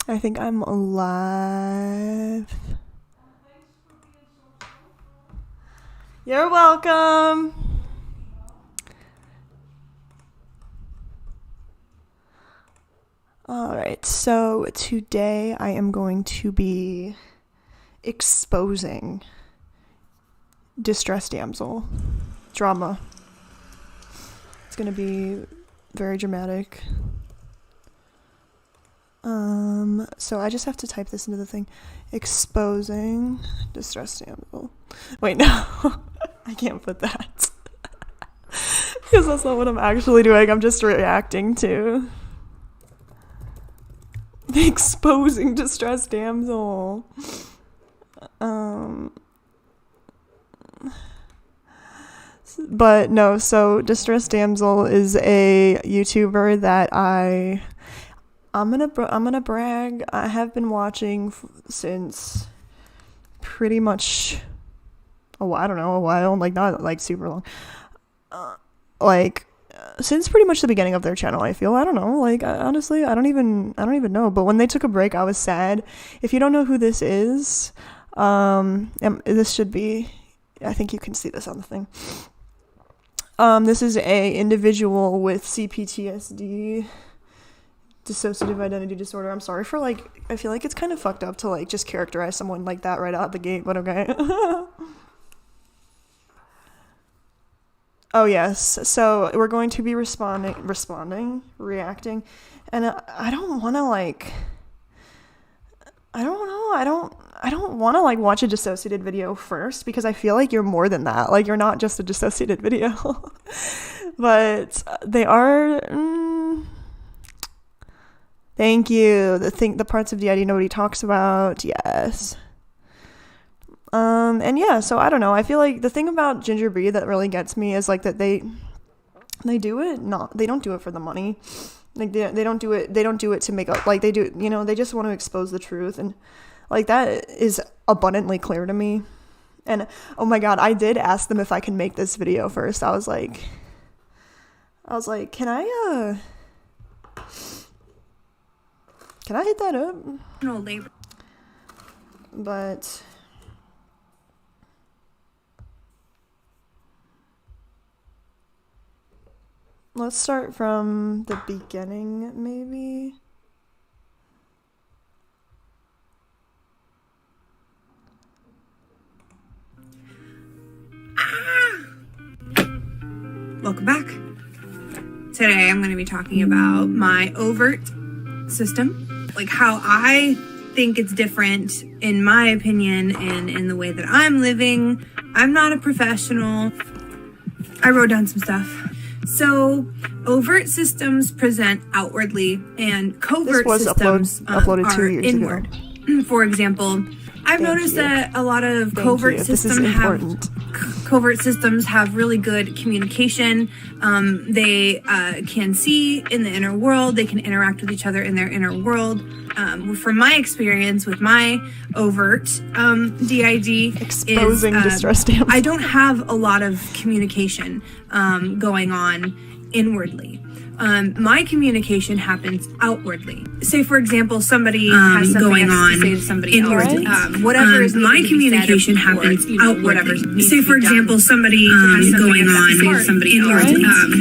I think I'm alive. You're welcome. Alright, so today I am going to be exposing distress damsel drama. It's going to be very dramatic. So I just have to type this into the thing. Exposing distress damsel. Wait, no. I can't put that. Because that's not what I'm actually doing. I'm just reacting to exposing distress damsel. But no, so distress damsel is a YouTuber that I'm gonna brag. I have been watching since pretty much a while, like not like super long, since pretty much the beginning of their channel. I feel, I don't know, like honestly I don't even know, but when they took a break I was sad. If you don't know who this is, this should be, I think you can see this on the thing. This is a individual with CPTSD, dissociative identity disorder. I'm sorry for I feel like it's kind of fucked up to just characterize someone like that right out the gate, but okay. Oh yes, so we're going to be reacting, and I don't want to I don't want to watch a dissociated video first, because I feel like you're more than that. You're not just a dissociated video. But they are thank you. The parts of DID nobody talks about. Yes. And yeah, so I don't know. I feel like the thing about Ginger Bee that really gets me is that they do it they don't do it for the money. They don't do it to make up, they do, they just want to expose the truth, and that is abundantly clear to me. And oh my god, I did ask them if I can make this video first. I was like, can I hit that up? No labor. But let's start from the beginning, maybe. Welcome back. Today I'm going to be talking about my overt system, how I think it's different in my opinion and in the way that I'm living. I'm not a professional. I wrote down some stuff. So overt systems present outwardly, and covert systems uploaded 2 are years inward. Ago. For example, I've noticed that a lot of covert systems have really good communication. They can see in the inner world. They can interact with each other in their inner world. From my experience with my overt DID, exposing distress damsel, I don't have a lot of communication going on inwardly. My communication happens outwardly. Say, for example, somebody has something going on to say to somebody else. Whatever is my communication happens outwardly. Say, for example, somebody has going on with somebody else.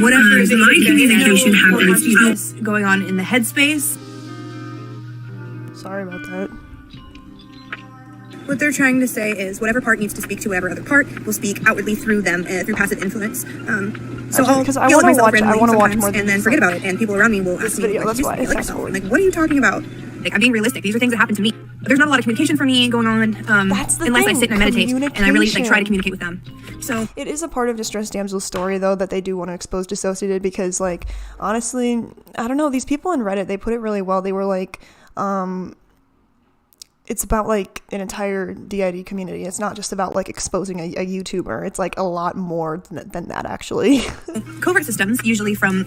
Whatever is my communication happens going on in the headspace. Sorry about that. What they're trying to say is whatever part needs to speak to whatever other part will speak outwardly through them through passive influence. So I'll feel like myself randomly sometimes and then forget about it, and people around me will ask me, what are you talking about? I'm being realistic. These are things that happen to me. There's not a lot of communication for me going on unless I sit and I meditate and I really try to communicate with them. So it is a part of Distress Damsel's story, though, that they do want to expose dissociated, because honestly, I don't know, these people on Reddit, they put it really well. They were it's about an entire DID community. It's not just about exposing a YouTuber. It's a lot more than that, actually. Covert systems, usually from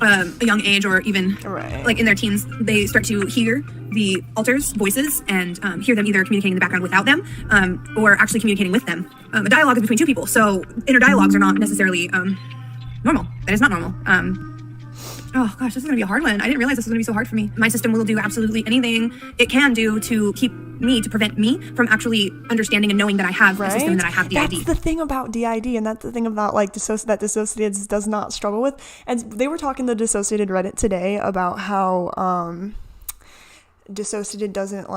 a young age, or even like in their teens, they start to hear the alters' voices and hear them either communicating in the background without them or actually communicating with them. A dialogue is between two people, so inner dialogues are not necessarily normal. That is not normal. Oh gosh, this is gonna be a hard one. I didn't realize this was gonna be so hard for me. My system will do absolutely anything it can do to prevent me from actually understanding and knowing that I have a system, that I have DID. That's the thing about DID, and that's the thing about like that DissociaDID does not struggle with. And they were talking to Dissociated Reddit today about how DissociaDID doesn't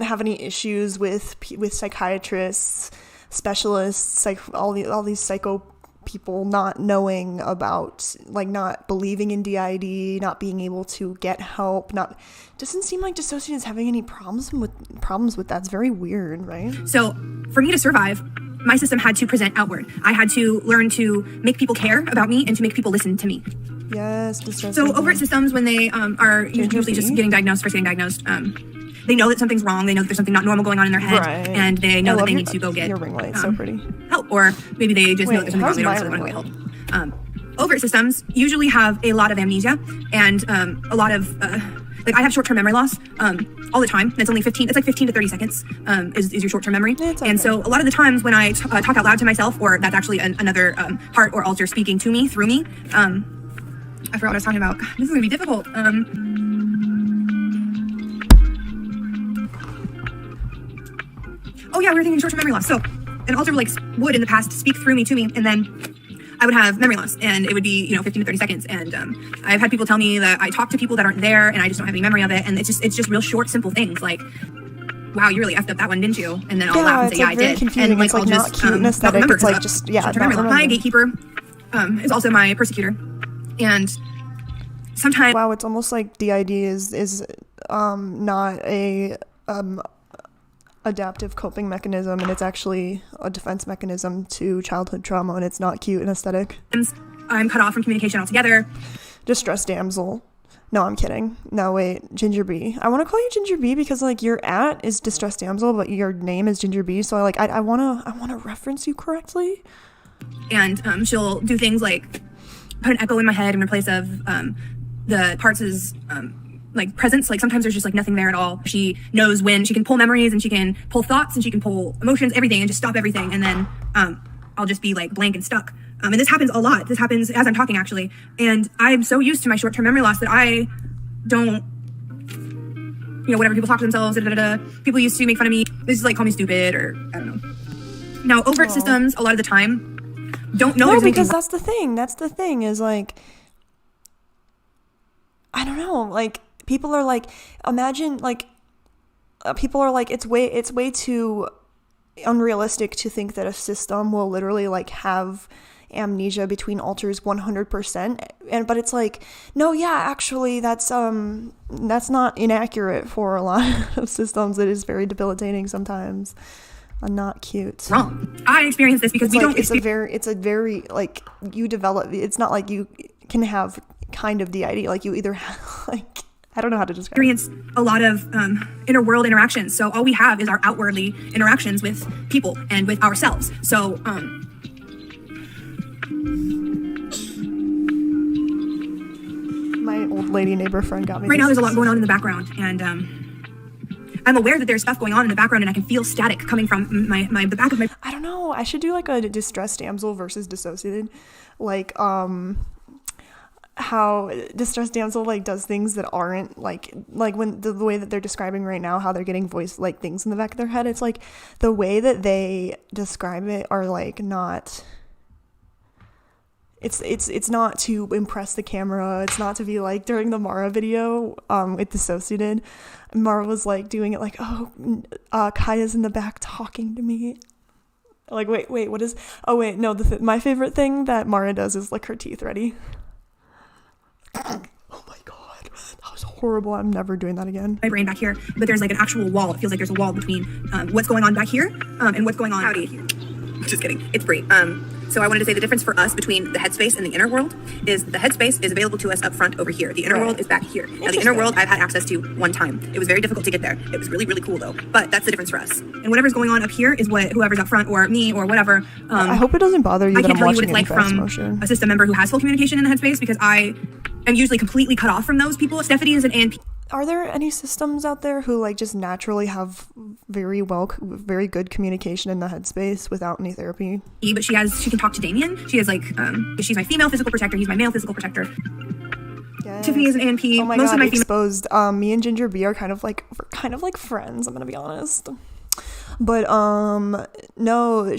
have any issues with psychiatrists, specialists, all these psycho people not knowing about, like, not believing in DID, not being able to get help. Doesn't seem like DissociaDID is having any problems with that. It's very weird, right? So for me to survive, my system had to present outward. I had to learn to make people care about me and to make people listen to me. Yes. So overt systems, when they are usually just getting diagnosed, they know that something's wrong. They know that there's something not normal going on in their head, and they know that they need to go get your ring light. So pretty. Help, or maybe they just know that there's something wrong. They don't want to go get help. Overt systems usually have a lot of amnesia and a lot of like, I have short-term memory loss all the time. It's only 15 to 30 seconds is your short-term memory. Okay. And so a lot of the times when I talk out loud to myself, or that's actually another heart or alter speaking to me through me. I forgot what I was talking about. This is gonna be difficult. Oh yeah, we were thinking short-term memory loss. So an alter would in the past speak through me to me, and then I would have memory loss, and it would be 15 to 30 seconds. And I've had people tell me that I talk to people that aren't there, and I just don't have any memory of it. And it's just real short, simple things like, "Wow, you really effed up that one, didn't you?" And then I'll laugh and say, "Yeah, I did." Confusing. And it's I'll not just cute and aesthetic. It's like just my gatekeeper is also my persecutor, and sometimes it's almost like DID is not a adaptive coping mechanism, and it's actually a defense mechanism to childhood trauma, and it's not cute and aesthetic. I'm cut off from communication altogether. Distress damsel. No, I'm kidding. No, wait, Ginger B. I want to call you Ginger B because, like, your @ is Distress Damsel, but your name is Ginger B, so I wanna reference you correctly. And she'll do things like put an echo in my head in place of the parts is like presence. Like sometimes there's just like nothing there at all. She knows when she can pull memories, and she can pull thoughts, and she can pull emotions, everything, and just stop everything. And then I'll just be like blank and stuck. And this happens a lot. This happens as I'm talking, actually. And I'm so used to my short-term memory loss that I don't, whenever people talk to themselves, people used to make fun of me. They just like call me stupid, or I don't know. Now, overt systems, a lot of the time, don't know. No, because that's the thing. That's the thing is, like, I don't know. Like, people are like, imagine, like, people are like, it's way too unrealistic to think that a system will literally like have amnesia between alters 100%, but it's like, no, yeah, actually that's not inaccurate for a lot of systems. It is very debilitating sometimes and not cute. Wrong. I experienced this because it's a very like, you develop, it's not like you can have kind of DID, like you either have, like, I don't know how to describe it. Experience a lot of inner world interactions. So all we have is our outwardly interactions with people and with ourselves. So my old lady neighbor friend got me. Right now there's a lot going on in the background, and I'm aware that there's stuff going on in the background, and I can feel static coming from the back of my. I don't know. I should do like a distress damsel versus dissociated, like how distress damsel like does things that aren't like when the way that they're describing right now, how they're getting voice like things in the back of their head. It's like the way that they describe it are like not. It's not to impress the camera. It's not to be like during the Mara video with Dissociated. Mara was like doing it like, oh, Kaya's in the back talking to me. Like, wait, what is? Oh wait, no. My favorite thing that Mara does is lick her teeth. Ready? Oh my god, that was horrible. I'm never doing that again. My brain back here, but there's like an actual wall. It feels like there's a wall between what's going on back here and what's going on. Howdy. Just kidding. It's free. So I wanted to say the difference for us between the headspace and the inner world is the headspace is available to us up front over here. The inner world is back here. Now the inner world I've had access to one time. It was very difficult to get there. It was really, really cool though. But that's the difference for us. And whatever's going on up here is what whoever's up front or me or whatever. I hope it doesn't bother you. I that can't I'm tell you what watching it's like from motion. a system member who has full communication in the headspace because I am usually completely cut off from those people. Stephanie is an ANP. Are there any systems out there who like just naturally have very good communication in the headspace without any therapy? But she can talk to Damien. She has like, she's my female physical protector. He's my male physical protector. Yes. Tiffany is an ANP. Oh my God, exposed. Me and Ginger B are kind of like friends. I'm gonna be honest. But no,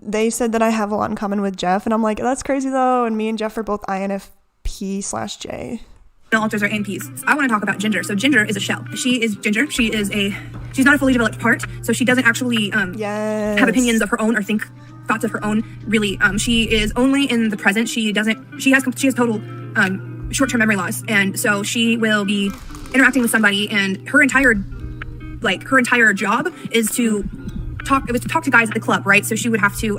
they said that I have a lot in common with Jeff, and I'm like, that's crazy though. And me and Jeff are both INFP/J. Alters are ANPs. I want to talk about Ginger. So Ginger is a shell. She is Ginger. She's not a fully developed part. So she doesn't actually have opinions of her own or think thoughts of her own. Really, she is only in the present. She has total short-term memory loss, and so she will be interacting with somebody, and her entire job is to talk to guys at the club, right? So she would have to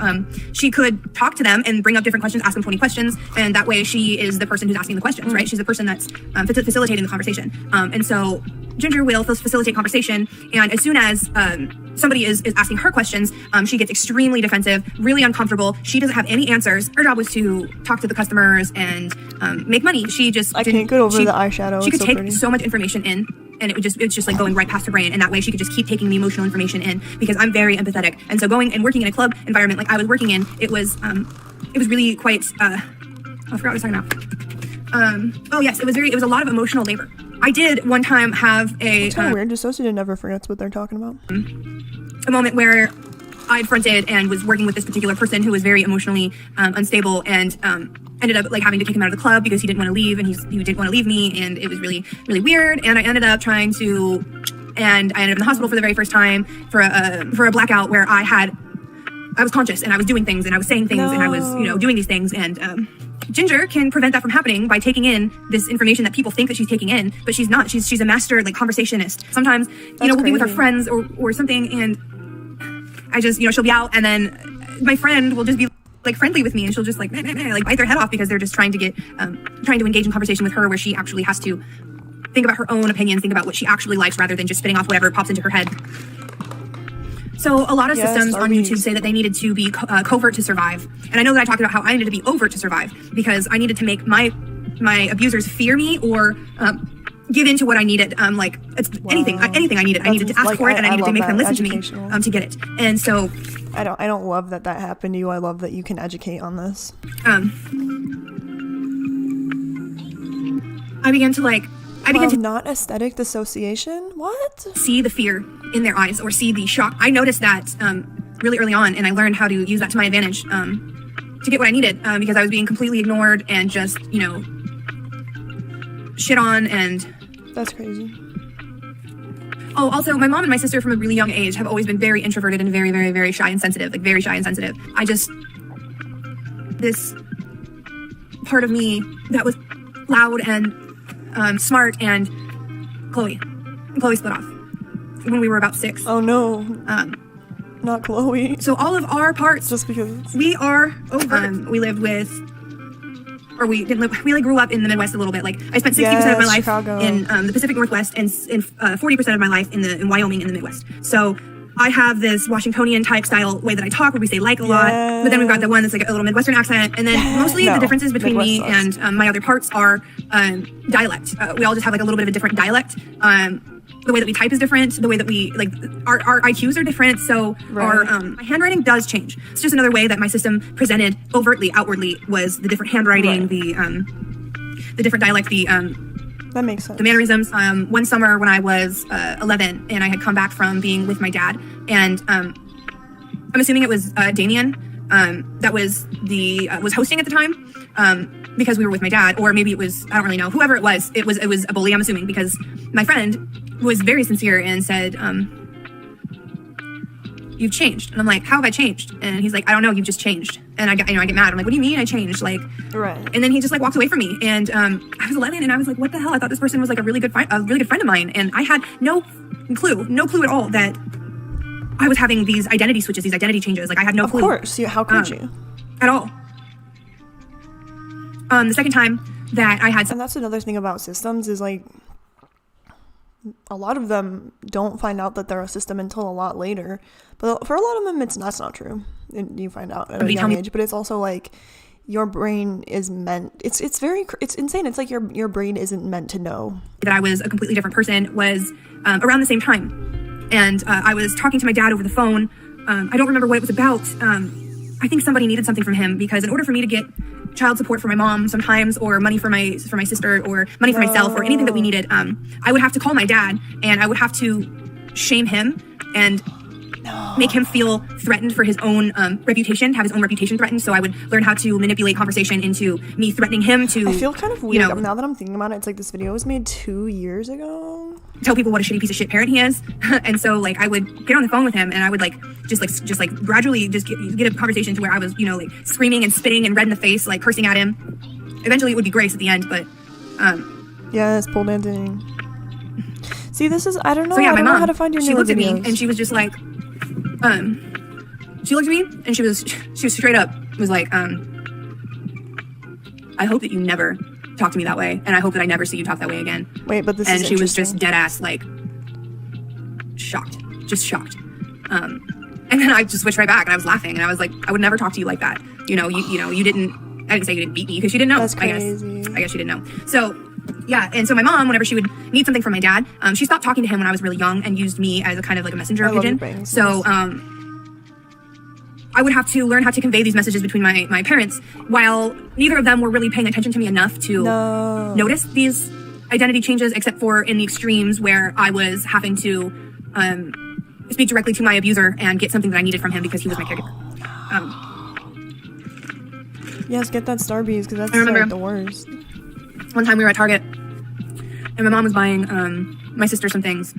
she could talk to them and bring up different questions, ask them 20 questions, and that way she is the person who's asking the questions, right? She's the person that's facilitating the conversation, and so Ginger will facilitate conversation, and as soon as somebody is asking her questions, she gets extremely defensive, really uncomfortable. She doesn't have any answers. Her job was to talk to the customers and make money. I can't get over the eyeshadow. She could take so much information in, and it's just like going right past her brain, and that way she could just keep taking the emotional information in, because I'm very empathetic. And so going and working in a club environment like I was working in, it was really quite I forgot what I was talking about. It was a lot of emotional labor. I did one time have it's kind of weird. DissociaDID never forgets what they're talking about. A moment where I fronted and was working with this particular person who was very emotionally unstable, and ended up like having to kick him out of the club because he didn't want to leave, and he didn't want to leave me, and it was really, really weird. And I ended up in the hospital for the very first time for a blackout where I was conscious, and I was doing things, and I was saying things, and I was doing these things, and Ginger can prevent that from happening by taking in this information that people think that she's taking in, but she's not. She's a master like conversationist. Sometimes we'll be with our friends or something, and I just she'll be out, and then my friend will just be like friendly with me, and she'll just like bite their head off because they're just trying to engage in conversation with her, where she actually has to think about her own opinions, think about what she actually likes, rather than just spitting off whatever pops into her head. So a lot of systems on YouTube say that they needed to be covert to survive. And I know that I talked about how I needed to be overt to survive, because I needed to make my abusers fear me or give in to what I needed. Anything I needed. I needed to ask for it, and I needed to make them listen to me to get it. And so I don't love that happened to you. I love that you can educate on this. I began to not aesthetic dissociation. What? See the fear in their eyes, or see the shock. I noticed that really early on, and I learned how to use that to my advantage to get what I needed, because I was being completely ignored and just shit on. And that's crazy. Oh, also, my mom and my sister from a really young age have always been very introverted and very, very, very shy and sensitive. Like, very shy and sensitive. This part of me that was loud and smart, and Chloe split off when we were about 6. Oh no. Not Chloe. So all of our parts, just because we are overt. We lived with, or we didn't live, we grew up in the Midwest a little bit. Like, I spent 60% of my life Chicago. in the Pacific Northwest, and 40% of my life in Wyoming in the Midwest. So I have this Washingtonian type style way that I talk, where we say like a lot, but then we've got the one that's like a little Midwestern accent, and then mostly the differences between Midwest me and my other parts are dialect. We all just have like a little bit of a different dialect. The way that we type is different. The way that we our IQs are different. So our my handwriting does change. It's just another way that my system presented overtly, outwardly, was the different handwriting, the different dialect, that makes sense. The mannerisms. One summer when I was 11, and I had come back from being with my dad, and I'm assuming it was Damien that was hosting at the time, because we were with my dad, or maybe it was, I don't really know, whoever it was a bully, I'm assuming, because my friend was very sincere and said, "You've changed." And I'm like, "How have I changed?" And he's like, "I don't know, you've just changed." And I get mad. I'm like, "What do you mean I changed?" Like, right. And then he just like walked away from me, and I was 11, and I was like, "What the hell?" I thought this person was like a really good friend of mine, and I had no clue at all that I was having these identity switches, these identity changes. Like, I had no clue. Of course, how could you? at all. The second time that I had and that's another thing about systems is like a lot of them don't find out that they're a system until a lot later, but for a lot of them that's not true, and you find out at a young age. But it's also like your brain is meant, it's insane. It's like your brain isn't meant to know that I was a completely different person was around the same time, and I was talking to my dad over the phone. I don't remember what it was about. I think somebody needed something from him, because in order for me to get child support for my mom sometimes, or money for my sister, or money for myself, or anything that we needed, I would have to call my dad, and I would have to shame him and make him feel threatened for his own reputation, have his own reputation threatened. So I would learn how to manipulate conversation into me threatening him to, I feel kind of weird, now that I'm thinking about it. It's like this video was made 2 years ago. Tell people what a shitty piece of shit parent he is. And so like I would get on the phone with him, and I would just gradually just get a conversation to where I was, like screaming and spitting and red in the face, like cursing at him. Eventually it would be grace at the end, but yes, pole dancing. See, this is, I don't know. So yeah, I my don't mom, know how to find your she looked at me videos. and she was just like, she looked at me and she was straight up was like, I hope that you never talk to me that way, and I hope that I never see you talk that way again. Wait, but this and is she was just dead ass, like, shocked. And then I just switched right back, and I was laughing, and I was like, I would never talk to you like that. You didn't, I didn't say you didn't beat me, because you didn't know. That's crazy. I guess you didn't know. So yeah, and so my mom, whenever she would need something from my dad, she stopped talking to him when I was really young and used me as a kind of like a messenger pigeon. So I would have to learn how to convey these messages between my parents, while neither of them were really paying attention to me enough to notice these identity changes, except for in the extremes where I was having to speak directly to my abuser and get something that I needed from him because he was my caregiver. Yes, get that Starbucks, because that's like the worst. One time we were at Target, and my mom was buying my sister some things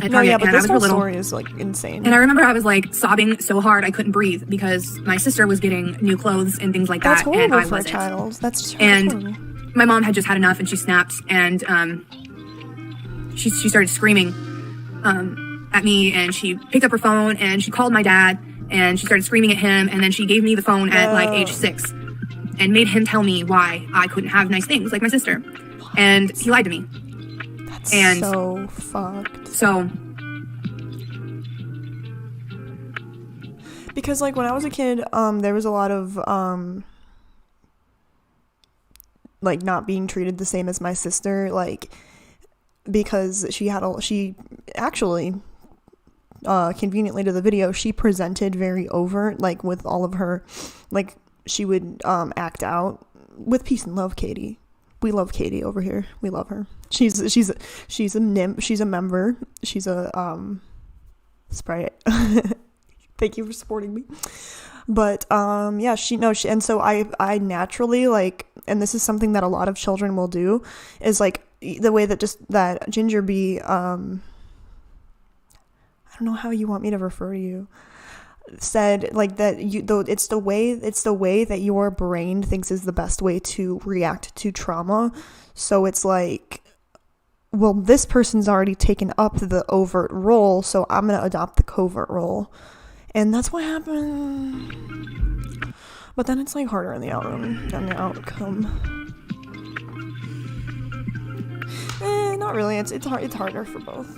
at Target, but and this I was whole little. story is like insane. And I remember I was like sobbing so hard I couldn't breathe because my sister was getting new clothes and things like That's that, horrible and I for wasn't. a child. That's horrible. My mom had just had enough, and she snapped, and she started screaming at me, and she picked up her phone and she called my dad, and she started screaming at him, and then she gave me the phone at like age 6 and made him tell me why I couldn't have nice things like my sister, and he lied to me. That's and so fucked. So because like when I was a kid, there was a lot of like not being treated the same as my sister, like because she actually conveniently to the video, she presented very overt, like with all of her, like she would act out with peace and love. Katie, we love Katie over here, we love her. She's a nymph, she's a member, she's a Sprite. Thank you for supporting me. But yeah, and so I naturally, like, and this is something that a lot of children will do, is like the way that Ginger Bee, I don't know how you want me to refer to you, said like that it's the way that your brain thinks is the best way to react to trauma. So it's like, well, this person's already taken up the overt role, so I'm gonna adopt the covert role. And that's what happened. But then it's like harder in the outcome. Not really. It's harder for both.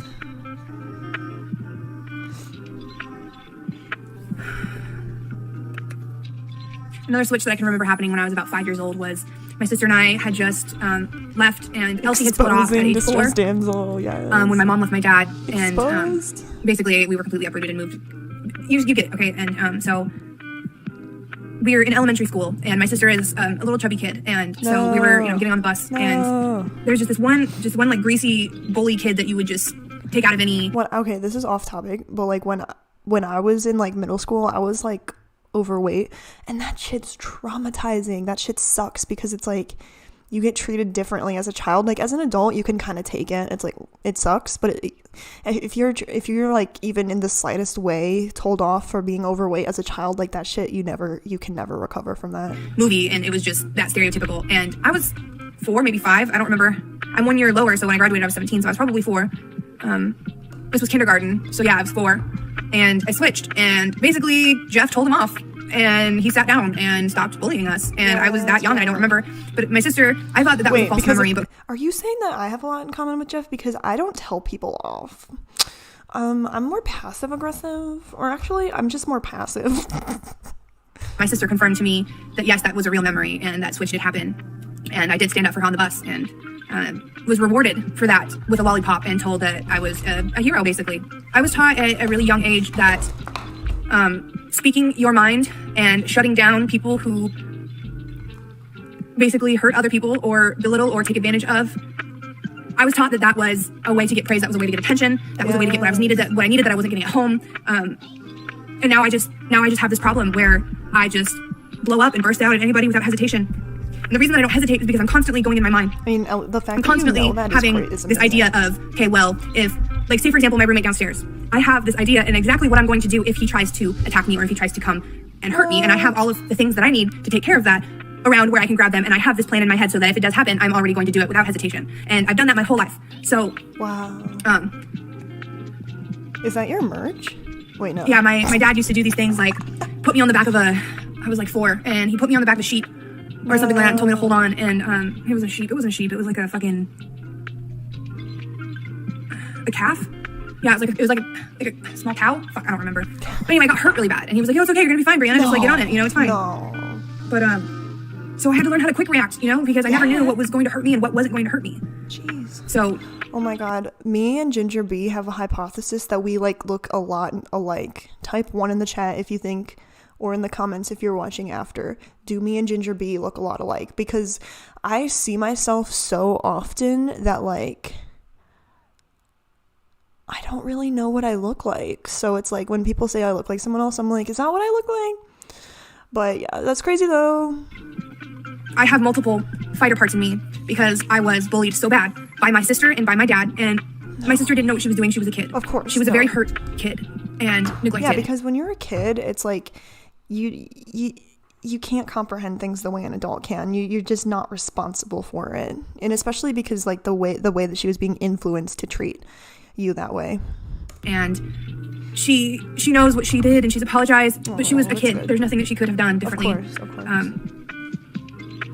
Another switch that I can remember happening when I was about 5 years old was my sister and I had just left, and Elsie had split off at age 4. Damsel, yes. When my mom left my dad, Exposed. and basically we were completely uprooted and moved. You get it, okay? And so we were in elementary school, and my sister is a little chubby kid, and so we were getting on the bus, and there's just one like greasy bully kid that you would just take out of any. Okay, this is off topic, but like when I was in like middle school, I was like overweight, and that shit's traumatizing. That shit sucks because it's like you get treated differently as a child. Like as an adult, you can kind of take it. It's like it sucks, but if you're like even in the slightest way told off for being overweight as a child, like that shit, you can never recover from that movie. And it was just that stereotypical. And I was 4, maybe 5. I don't remember. I'm 1 year lower, so when I graduated, I was 17, so I was probably 4. This was kindergarten, so yeah, I was 4. And I switched, and basically Jeff told him off, and he sat down and stopped bullying us. And I was that young and I don't remember. But my sister, I thought that was a false memory. But are you saying that I have a lot in common with Jeff? Because I don't tell people off. I'm more passive aggressive, or actually I'm just more passive. My sister confirmed to me that yes, that was a real memory and that switch did happen. And I did stand up for her on the bus and was rewarded for that with a lollipop and told that I was a hero, basically. I was taught at a really young age that speaking your mind and shutting down people who basically hurt other people or belittle or take advantage of, I was taught that that was a way to get praise, that was a way to get attention, that was a way to get what I needed that I wasn't getting at home. And now I just have this problem where I just blow up and burst out at anybody without hesitation. And the reason that I don't hesitate is because I'm constantly going in my mind. I mean, the fact I'm constantly having this idea of, okay, well, if, like, say for example, my roommate downstairs, I have this idea and exactly what I'm going to do if he tries to attack me or if he tries to come and hurt me. And I have all of the things that I need to take care of that around where I can grab them. And I have this plan in my head so that if it does happen, I'm already going to do it without hesitation. And I've done that my whole life. So, wow. Is that your merch? Wait, no. Yeah, my dad used to do these things like put me on the back of I was like 4, and he put me on the back of a sheep or something like that and told me to hold on. And it was a sheep. It wasn't a sheep. It was like a calf. Yeah, it was like a small cow. Fuck, I don't remember. But anyway, I got hurt really bad. And he was like, "Oh, it's okay. You're gonna be fine, Brianna. Just like get on it. You know, it's fine." No. But so I had to learn how to quick react, you know, because I never knew what was going to hurt me and what wasn't going to hurt me. Jeez. So. Oh my God. Me and Ginger B have a hypothesis that we like look a lot alike. Type 1 in the chat if you think, or in the comments if you're watching after. Do me and Ginger B look a lot alike? Because I see myself so often that like I don't really know what I look like. So it's like when people say I look like someone else, I'm like, is that what I look like? But yeah, that's crazy though. I have multiple fighter parts in me because I was bullied so bad by my sister and by my dad, and my sister didn't know what she was doing. She was a kid. Of course. She was a very hurt kid and neglected. Yeah, because when you're a kid, it's like you can't comprehend things the way an adult can. You're just not responsible for it. And especially because like the way that she was being influenced to treat you that way. And she knows what she did and she's apologized, but she was a kid. Good. There's nothing that she could have done differently. Of course.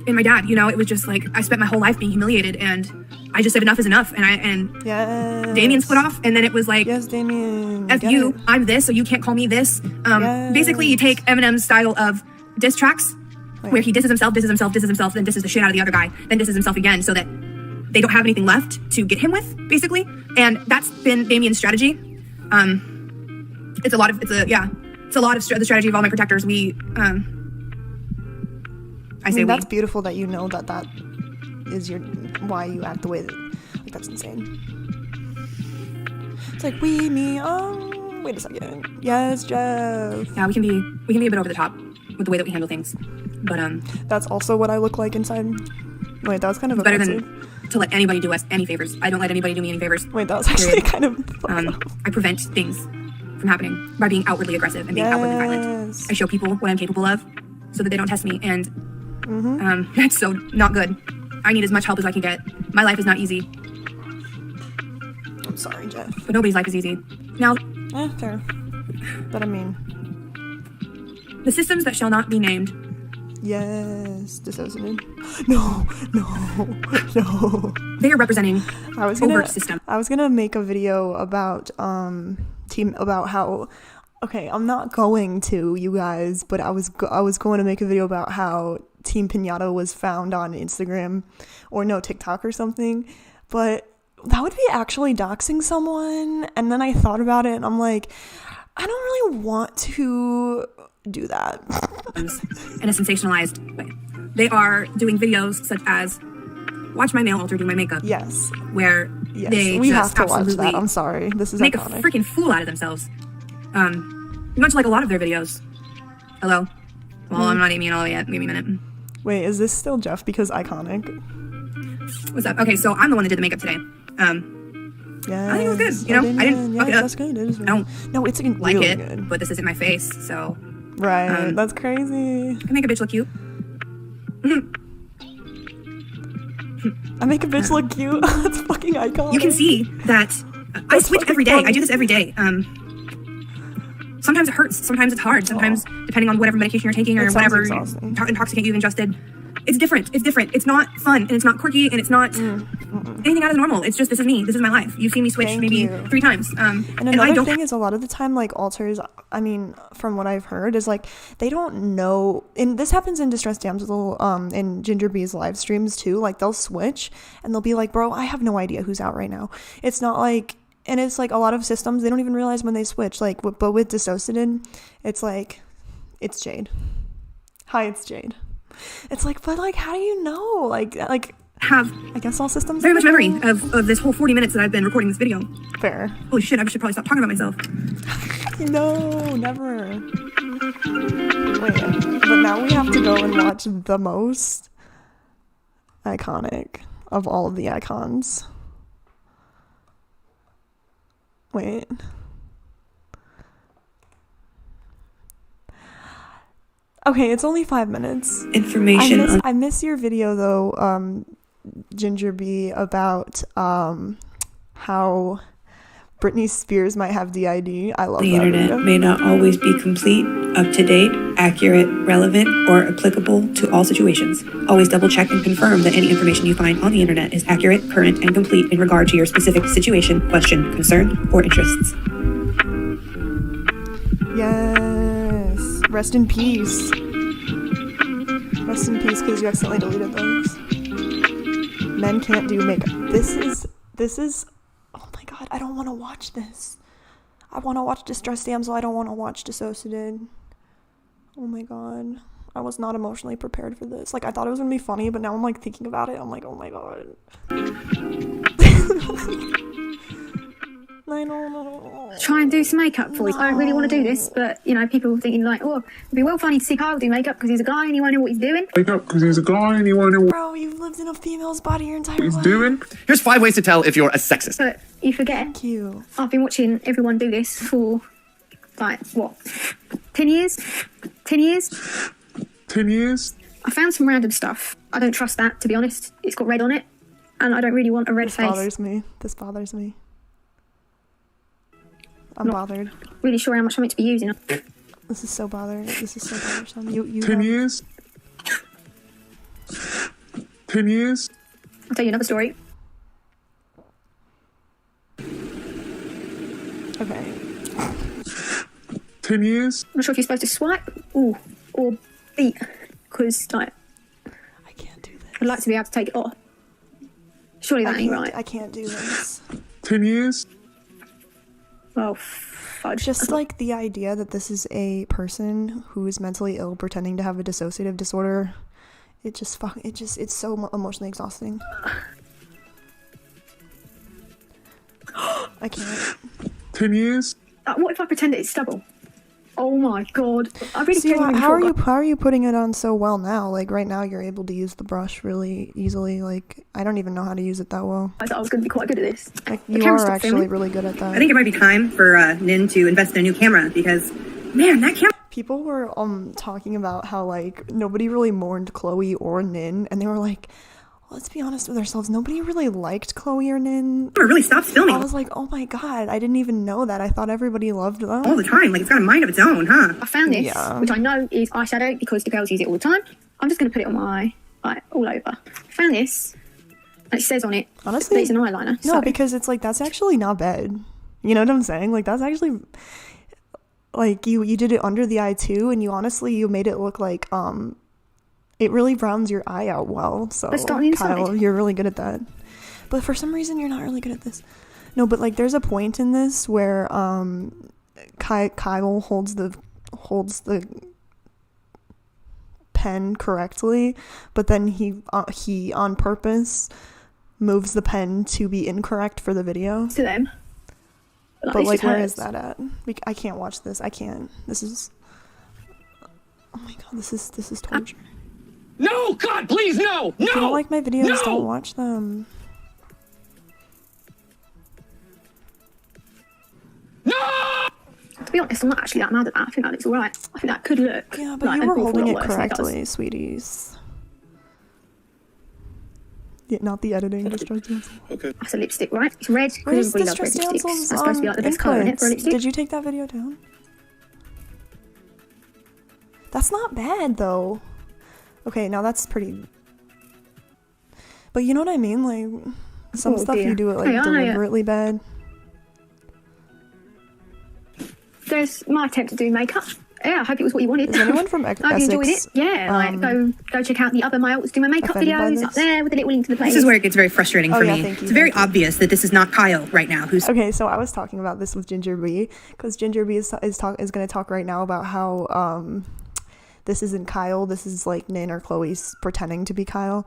And my dad, you know, it was just like I spent my whole life being humiliated, and I just said enough is enough. And yes. Damien split off, and then it was like, yes, Damien, F you, I'm this, so you can't call me this. Yes. Basically, you take Eminem's style of diss tracks, where he disses himself, then disses the shit out of the other guy, then disses himself again, so that they don't have anything left to get him with, basically. And that's been Damien's strategy. It's a lot of the strategy of all my protectors. I mean, that's beautiful that you know that is why you act the way that, like, that's insane. It's like wait a second. Yes, Jeff. Yeah, we can be a bit over the top with the way that we handle things, but that's also what I look like inside. Wait, that was kind of better offensive. than to let anybody do us any favors. I don't let anybody do me any favors. Wait, that was actually kind of I prevent things from happening by being outwardly aggressive and being outwardly violent. I show people what I'm capable of so that they don't test me, and that's so not good. I need as much help as I can get. My life is not easy. I'm sorry, Jeff. But nobody's life is easy. Now, fair. But I mean, the systems that shall not be named. Yes, DissociaDID. No. They are representing overt system. I was gonna make a video about about how. Okay, I'm not going to, you guys, but I was going to make a video about how Team Pinata was found on Instagram, or no, TikTok or something, but that would be actually doxing someone. And then I thought about it, and I'm like, I don't really want to do that. In a sensationalized way. They are doing videos such as watch my nail alter do my makeup. Yes. Where they we just have to watch absolutely that. I'm sorry. This is make iconic. a freaking fool out of themselves. Much like a lot of their videos. Hello? Well, I'm not aiming at all yet. Give me a minute. Wait, is this still Jeff? Because iconic. What's up? Okay, so I'm the one that did the makeup today. Yes, I think it was good. You know, I didn't fuck it up. That's good. It is I don't no, it's like really it, good. but this isn't my face, so. Right, that's crazy. I make a bitch look cute. I make a bitch look cute. That's fucking iconic. You can see that I switch every day. I do this every day. Sometimes it hurts. Sometimes it's hard. Sometimes, depending on whatever medication you're taking or whatever intoxicant you've ingested, it's different. It's different. It's not fun, and it's not quirky, and it's not anything out of the normal. It's just, this is me. This is my life. You've seen me switch maybe 3 times. And another thing is, a lot of the time, like, alters, I mean, from what I've heard, is like, they don't know, and this happens in Distressed Damsel, in Ginger Bee's live streams too. Like, they'll switch, and they'll be like, bro, I have no idea who's out right now. It's not like, and it's like a lot of systems, they don't even realize when they switch. Like, but with DissociaDID, it's like, it's Jade. Hi, it's Jade. It's like, but like, how do you know? Like have, I guess, all systems very much memory of this whole 40 minutes that I've been recording this video. Fair. Holy shit, I should probably stop talking about myself. No, never. Wait, but now we have to go and watch the most iconic of all of the icons. Wait. Okay, it's only 5 minutes. Information. I miss your video though, Ginger Bee, about how Britney Spears might have DID. I love that. The internet video. may not always be complete, up to date, accurate, relevant, or applicable to all situations. Always double check and confirm that any information you find on the internet is accurate, current, and complete in regard to your specific situation, question, concern, or interests. Yes. Rest in peace. Rest in peace, because you accidentally deleted those. Men can't do makeup. This is, oh my god, I don't want to watch this. I want to watch Distressed Damsel. I don't want to watch DissociaDID. Oh my god. I was not emotionally prepared for this. Like, I thought it was going to be funny, but now I'm like thinking about it. I'm like, oh my god. I don't know. Try and do some makeup for you. I don't really want to do this, but, you know, people thinking like, oh, it'd be well funny to see Kyle do makeup because he's a guy and he won't know what he's doing. Makeup because he's a guy and he won't know what Bro, you've lived in a female's body your entire he's life. doing. Here's 5 ways to tell if you're a sexist. But you forget. Thank you. I've been watching everyone do this for, like, what, 10 years? 10 years? 10 years? I found some random stuff. I don't trust that, to be honest. It's got red on it, and I don't really want a red face. This bothers me. This bothers me. I'm bothered. Really sure how much I'm meant to be using. This is so bothered. This is so bothersome. You 10 years? 10 years? I'll tell you another story. Okay. 10 years? I'm not sure if you're supposed to swipe or beat, because, like, I can't do this. I'd like to be able to take it off. Surely that ain't right. I can't do this. 10 years? Well, fudge. Just like the idea that this is a person who is mentally ill pretending to have a dissociative disorder, it's so emotionally exhausting. I can't. 10 years? What if I pretend it's stubble? Oh my god. I really See, genuinely how forgot. are you putting it on so well now? Like, right now you're able to use the brush really easily. Like, I don't even know how to use it that well. I thought I was going to be quite good at this. Like, The you camera are stopped actually filming. really good at that. I think it might be time for Nin to invest in a new camera because, man, that camera. People were talking about how, like, nobody really mourned Chloe or Nin, and they were like, let's be honest with ourselves, nobody really liked Chloe or Nin. really stops filming I was like, oh my god, I didn't even know that. I thought everybody loved them. all the time. Like, it's got a mind of its own, huh? I found this, Yeah. which I know is eyeshadow because the girls use it all the time. I'm just going to put it on my eye, like, all over. I found this, and it says on it Honestly, that it's an eyeliner. no, so. because it's like, that's actually not bad. You know what I'm saying? Like, that's actually, like, you did it under the eye too, and you made it look like, it really browns your eye out well. So, Let's start on the Kyle, inside. you're really good at that. But for some reason, you're not really good at this. No, but, like, there's a point in this where, Kyle holds the pen correctly, but then he on purpose moves the pen to be incorrect for the video. To them. But this like, just where hurts. is that at? I can't watch this. I can't. This is, oh my god, this is torture. No, God, please, no! No! If you don't like my videos, No! don't watch them. No! To be honest, I'm not actually that mad at that. I think that looks alright. I think that could look Yeah, but like you an were awful holding lot it worse than it does. correctly, sweeties. Yeah, not the editing. Distressed Damsel. That's a lipstick, right? It's red because Where's everybody loves red Distressed lipsticks. Damsel's That's supposed to be like the best colour in it for a inputs? lipstick. Did you take that video down? That's not bad though. Okay, now that's pretty, but you know what I mean, like some stuff you do it like deliberately bad. There's my attempt to do makeup. Yeah, I hope it was what you wanted. Is anyone from I hope you enjoyed it. Yeah, like go check out the other males do my makeup videos up there with a little link to the playlist. This is where it gets very frustrating for me. Thank you, it's very obvious that this is not Kyle right now. Who's okay? So I was talking about this with Ginger B, because Ginger B is going to talk right now about how this isn't Kyle. This is like Nin or Chloe's pretending to be Kyle.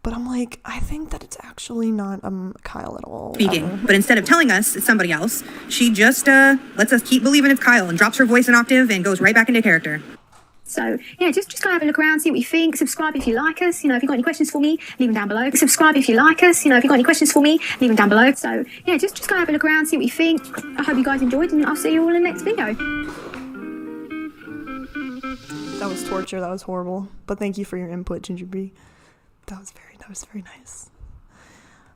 But I'm like, I think that it's actually not Kyle at all. speaking, but instead of telling us it's somebody else, she just lets us keep believing it's Kyle and drops her voice an octave and goes right back into character. So yeah, just go have a look around, see what you think. Subscribe if you like us. You know, if you've got any questions for me, leave them down below. Subscribe if you like us. You know, if you've got any questions for me, leave them down below. So yeah, just go have a look around, see what you think. I hope you guys enjoyed, and I'll see you all in the next video. That was torture. That was horrible. But thank you for your input, Ginger B. That was very nice.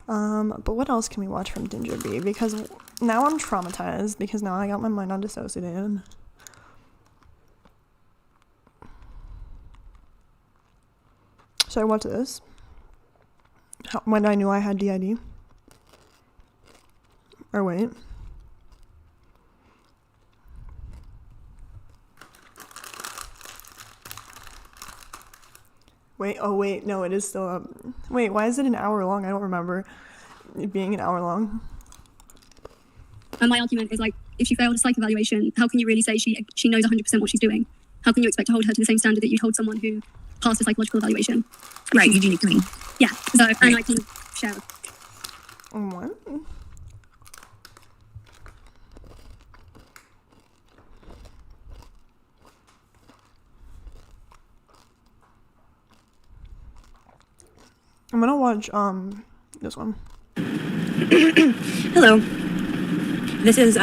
But what else can we watch from Ginger B? Because now I'm traumatized, because now I got my mind on DissociaDID. So I watched this when I knew I had DID. Or wait. Wait, no, it is still up. Wait, why is it an hour long? I don't remember it being an hour long. And my argument is, like, if she failed a psych evaluation, how can you really say she knows 100% what she's doing? How can you expect to hold her to the same standard that you'd hold someone who passed a psychological evaluation? Right, you do need clean. Yeah, so, and I can share. What? I'm gonna watch this one. Hello. This is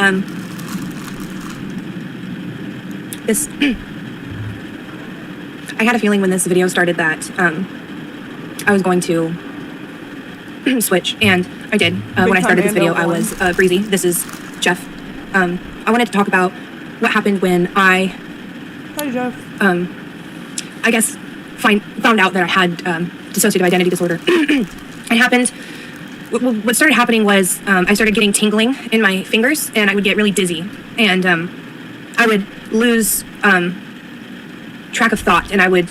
this I had a feeling when this video started that I was going to switch, and I did. When I started this video, I was Breezy. This is Jeff. I wanted to talk about what happened when Hi, Jeff. I guess found out that I had dissociative identity disorder. It happened. What started happening was I started getting tingling in my fingers, and I would get really dizzy, and I would lose track of thought, and I would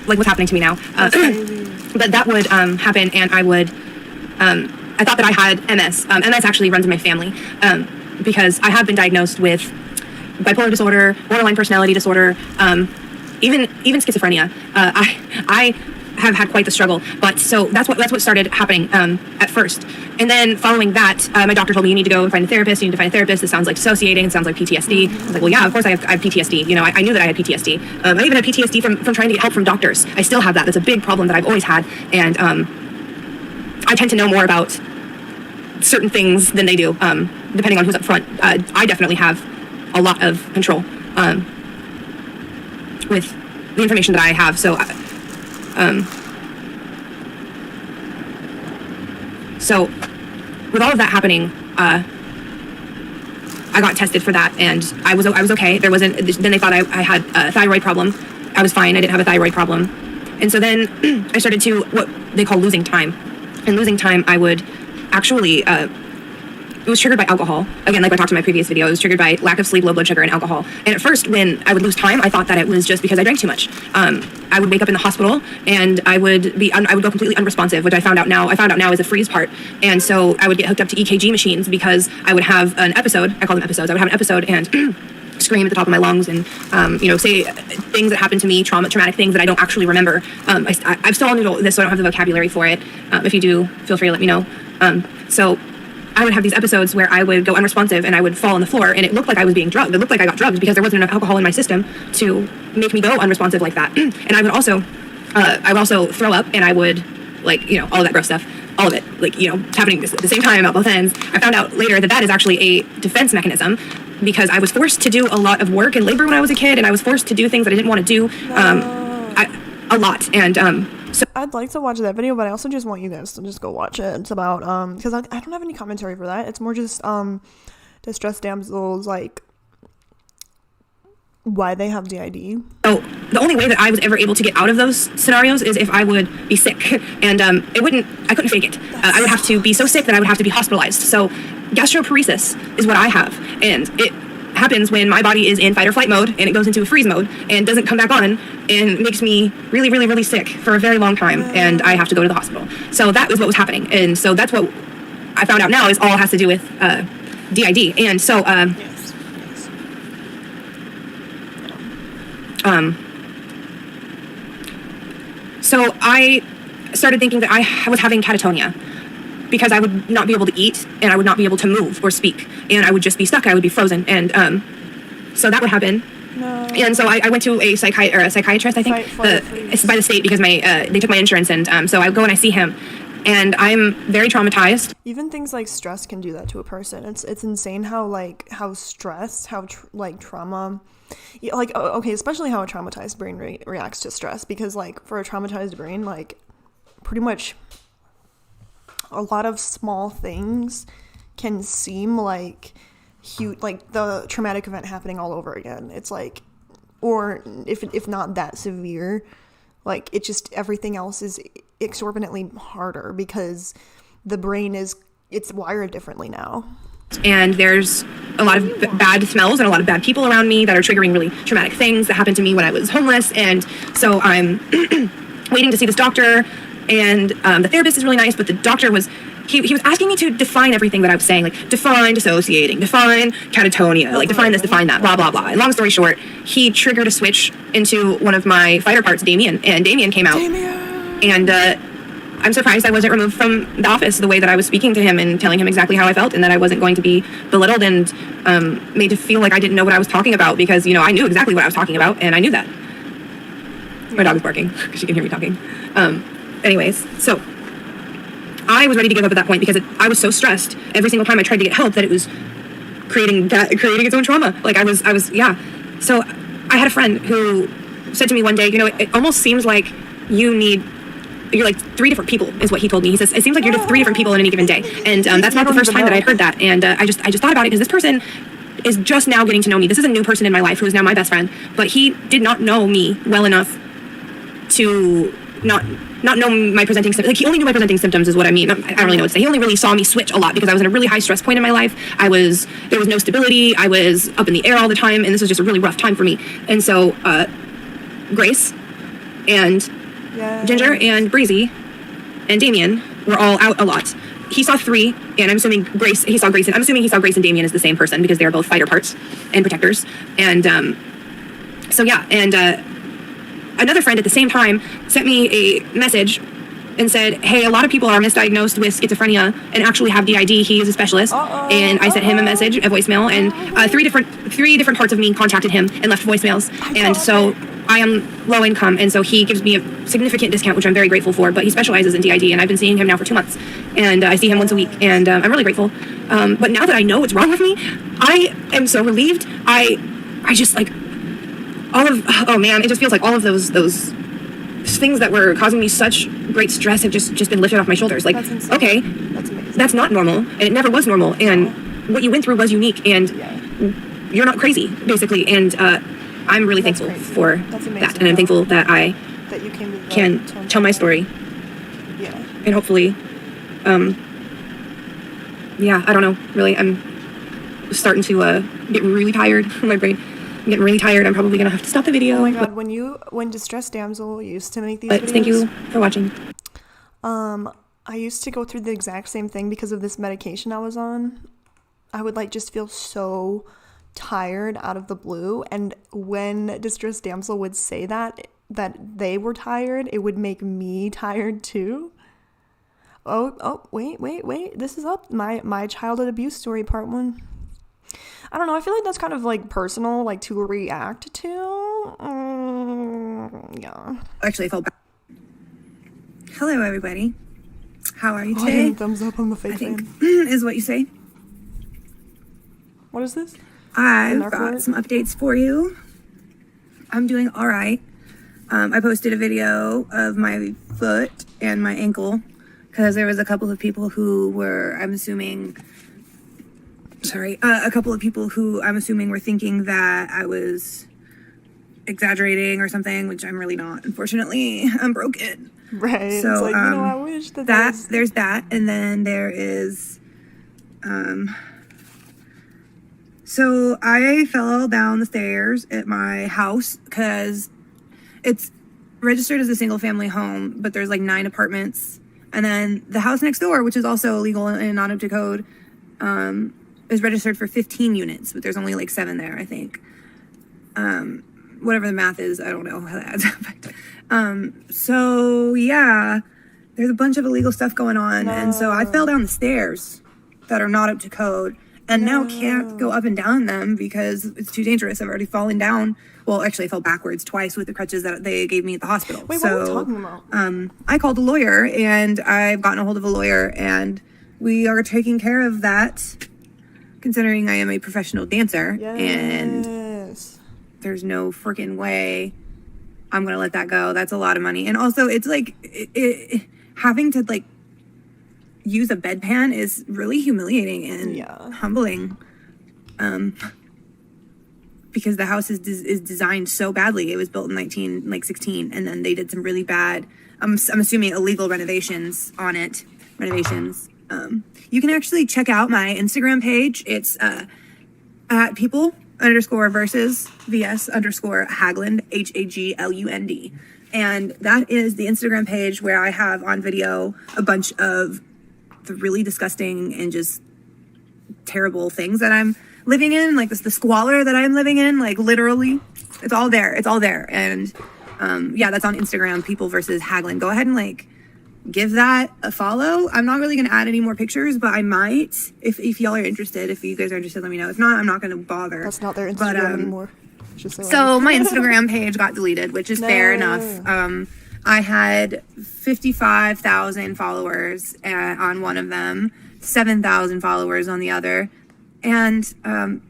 like what's happening to me now. But that would happen, and I would. I thought that I had MS. MS actually runs in my family because I have been diagnosed with bipolar disorder, borderline personality disorder, even schizophrenia. I have had quite the struggle, but so that's what started happening at first, and then following that, my doctor told me, you need to go and find a therapist. You need to find a therapist. This sounds like dissociating. It sounds like PTSD. I was like, well, yeah, of course I have PTSD. You know, I knew that I had PTSD. I even had PTSD from trying to get help from doctors. I still have that. That's a big problem that I've always had, and I tend to know more about certain things than they do, depending on who's up front. I definitely have a lot of control with the information that I have. So, so with all of that happening, I got tested for that, and I was okay. There wasn't. Then they thought I had a thyroid problem. I was fine. I didn't have a thyroid problem, and so then I started to what they call losing time. And losing time, I would actually. It was triggered by alcohol. Again, like I talked in my previous video, it was triggered by lack of sleep, low blood sugar, and alcohol. And at first, when I would lose time, I thought that it was just because I drank too much. I would wake up in the hospital, and I would go completely unresponsive, which I found out now is a freeze part. And so I would get hooked up to EKG machines because I would have an episode. I call them episodes. I would have an episode and scream at the top of my lungs and say things that happened to me, traumatic things that I don't actually remember. I'm still new to this, so I don't have the vocabulary for it. If you do, feel free to let me know. So I would have these episodes where I would go unresponsive and I would fall on the floor, and it looked like I was being drugged. It looked like I got drugged because there wasn't enough alcohol in my system to make me go unresponsive like that. And I would also throw up, and I would all of that gross stuff, all of it, happening at the same time at both ends. I found out later that is actually a defense mechanism because I was forced to do a lot of work and labor when I was a kid, and I was forced to do things that I didn't want to do a lot. And so I'd like to watch that video, but I also just want you guys to just go watch it. It's about because I don't have any commentary for that. It's more just distressed damsels why they have DID. So the only way that I was ever able to get out of those scenarios is if I would be sick, and I couldn't fake it. I would have to be so sick that I would have to be hospitalized. So gastroparesis is what I have, and it happens when my body is in fight or flight mode and it goes into a freeze mode and doesn't come back on, and makes me really, really, really sick for a very long time, and I have to go to the hospital. So that was what was happening, and so that's what I found out now is all has to do with DID. And so so I started thinking that I was having catatonia, because I would not be able to eat, and I would not be able to move or speak, and I would just be stuck. I would be frozen, and so that would happen. No. And so I went to a psychiatrist, I think, it's by the state, because they took my insurance, and so I go and I see him, and I'm very traumatized. Even things like stress can do that to a person. It's insane how stress, trauma, like, okay, especially how a traumatized brain reacts to stress, because like for a traumatized brain, like pretty much a lot of small things can seem like huge, like the traumatic event happening all over again. It's like, or if not that severe, like it just, everything else is exorbitantly harder because the brain it's wired differently now. And there's a lot of bad smells and a lot of bad people around me that are triggering really traumatic things that happened to me when I was homeless. And so I'm waiting to see this doctor, and the therapist is really nice, but the doctor was, he was asking me to define everything that I was saying, like define dissociating, define catatonia, like define this, define that, blah, blah, blah. And long story short, he triggered a switch into one of my fighter parts, Damien, and Damien came out. And I'm surprised I wasn't removed from the office the way that I was speaking to him and telling him exactly how I felt, and that I wasn't going to be belittled and made to feel like I didn't know what I was talking about, because, you know, I knew exactly what I was talking about, and I knew that. My dog is barking because she can hear me talking. Anyways, so I was ready to give up at that point, because I was so stressed every single time I tried to get help that it was creating its own trauma. Like I was, So I had a friend who said to me one day, you know, it almost seems like you're like 3 different people, is what he told me. He says, it seems like you're 3 different people in any given day. And that's not the first time that I'd heard that. And I just thought about it, because this person is just now getting to know me. This is a new person in my life who is now my best friend, but he did not know me well enough to not know my presenting symptoms. Like, he only knew my presenting symptoms is what I mean. I don't really know what to say. He only really saw me switch a lot, because I was in a really high stress point in my life. There was no stability. I was up in the air all the time, and this was just a really rough time for me. And so Grace and Ginger and Breezy and Damien were all out a lot. He saw 3, and I'm assuming he saw Grace and Damien as the same person, because they're both fighter parts and protectors. And another friend at the same time sent me a message and said, hey, a lot of people are misdiagnosed with schizophrenia and actually have DID. He is a specialist. And I sent him a message, a voicemail, and 3 different parts of me contacted him and left voicemails. And so I am low income, and so he gives me a significant discount, which I'm very grateful for, but he specializes in DID, and I've been seeing him now for 2 months, and I see him once a week, and I'm really grateful. But now that I know what's wrong with me, I am so relieved. I just, like, it just feels like all of those things that were causing me such great stress have just been lifted off my shoulders. Like, okay, that's not normal, and it never was normal, and what you went through was unique, and you're not crazy, basically, and I'm really thankful for that, and I'm thankful that you can tell my story. Yeah. And hopefully, I don't know, really, I'm starting to get really tired. My brain, I'm getting really tired. I'm probably gonna have to stop the video. Oh my god, when Distressed Damsel used to make these videos. Thank you for watching. I used to go through the exact same thing because of this medication I was on. I would just feel so tired out of the blue, and when Distressed Damsel would say that they were tired, it would make me tired too. Wait, this is up my childhood abuse story part 1. I don't know, I feel like that's kind of personal, to react to. Yeah, actually I felt bad. Hello everybody, how are you today? Thumbs up on the fake I think is what you say. What is this? I've got some updates for you. I'm doing all right. I posted a video of my foot and my ankle because there was a couple of people who were, I'm assuming, were thinking that I was exaggerating or something, which I'm really not. Unfortunately, I'm broken. Right. So, it's like, I wish that there's that, and then there is, so I fell down the stairs at my house because it's registered as a single family home, but there's like 9 apartments. And then the house next door, which is also illegal and not up to code, is registered for 15 units, but there's only like 7 there, I think. Whatever the math is, I don't know how that adds up. So yeah, there's a bunch of illegal stuff going on. No. And so I fell down the stairs that are not up to code. And now can't go up and down them because it's too dangerous. I've already fallen down. Well, actually, I fell backwards twice with the crutches that they gave me at the hospital. Wait, what are we talking about? I called a lawyer, and I've gotten a hold of a lawyer, and we are taking care of that, considering I am a professional dancer. Yes. And there's no freaking way I'm going to let that go. That's a lot of money. And also, it's like having to, like, use a bedpan is really humiliating and humbling, because the house is designed so badly. It was built in 1916, and then they did some really bad, I'm assuming illegal renovations on it. You can actually check out my Instagram page. It's at people_versus_Haglund, HAGLUND. And that is the Instagram page where I have on video a bunch of the really disgusting and just terrible things that I'm living in, like the squalor that I'm living in, like literally, it's all there. And that's on Instagram, people versus Haglund. Go ahead and like give that a follow. I'm not really gonna add any more pictures, but I might if y'all are interested. If you guys are interested, let me know. If not, I'm not gonna bother. That's not their Instagram anymore. So my Instagram page got deleted, which is fair enough. I had 55,000 followers on one of them, 7,000 followers on the other, and